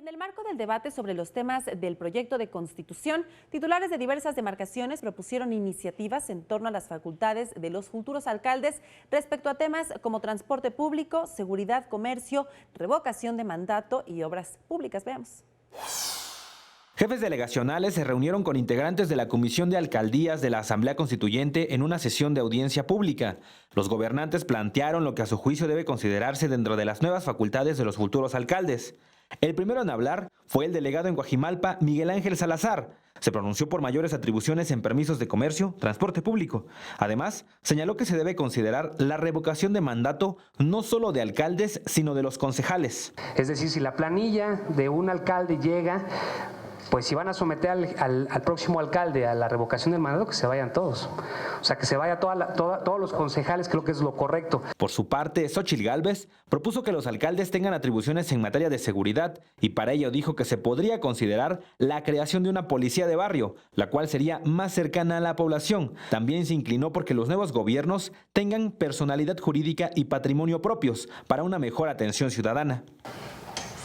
En el marco del debate sobre los temas del proyecto de constitución, titulares de diversas demarcaciones propusieron iniciativas en torno a las facultades de los futuros alcaldes respecto a temas como transporte público, seguridad, comercio, revocación de mandato y obras públicas. Veamos. Jefes delegacionales se reunieron con integrantes de la Comisión de Alcaldías de la Asamblea Constituyente en una sesión de audiencia pública. Los gobernantes plantearon lo que a su juicio debe considerarse dentro de las nuevas facultades de los futuros alcaldes. El primero en hablar fue el delegado en Guajimalpa, Miguel Ángel Salazar. Se pronunció por mayores atribuciones en permisos de comercio, transporte público. Además, señaló que se debe considerar la revocación de mandato no solo de alcaldes, sino de los concejales. Es decir, si la planilla de un alcalde llega, pues si van a someter al próximo alcalde a la revocación del mandato, que se vayan todos. O sea, que se vaya todos los concejales, creo que es lo correcto. Por su parte, Xóchitl Gálvez propuso que los alcaldes tengan atribuciones en materia de seguridad y para ello dijo que se podría considerar la creación de una policía de barrio, la cual sería más cercana a la población. También se inclinó porque los nuevos gobiernos tengan personalidad jurídica y patrimonio propios para una mejor atención ciudadana.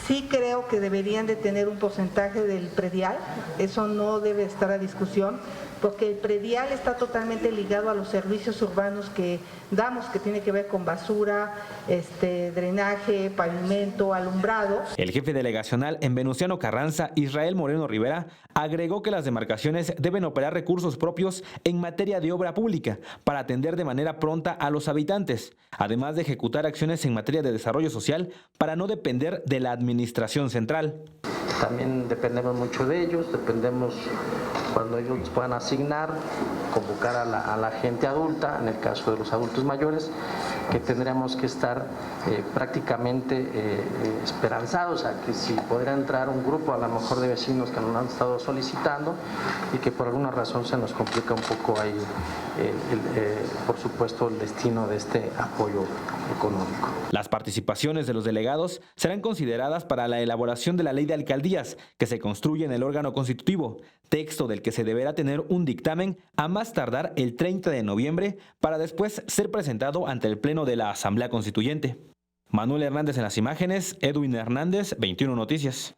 Sí creo que deberían de tener un porcentaje del predial, eso no debe estar a discusión, porque el predial está totalmente ligado a los servicios urbanos que damos, que tiene que ver con basura, drenaje, pavimento, alumbrado. El jefe delegacional en Venustiano Carranza, Israel Moreno Rivera, agregó que las demarcaciones deben operar recursos propios en materia de obra pública para atender de manera pronta a los habitantes, además de ejecutar acciones en materia de desarrollo social para no depender de la administración central. También dependemos mucho de ellos, dependemos cuando ellos nos puedan asignar, convocar a la gente adulta, en el caso de los adultos mayores, que tendríamos que estar prácticamente esperanzados a que si podrá entrar un grupo a lo mejor de vecinos que nos han estado solicitando y que por alguna razón se nos complica un poco ahí, por supuesto, el destino de este apoyo económico. Las participaciones de los delegados serán consideradas para la elaboración de la ley de alcaldías que se construye en el órgano constitutivo, texto del que se deberá tener un dictamen a más tardar el 30 de noviembre para después ser presentado ante el Pleno de la Asamblea Constituyente. Manuel Hernández en las imágenes, Edwin Hernández, 21 Noticias.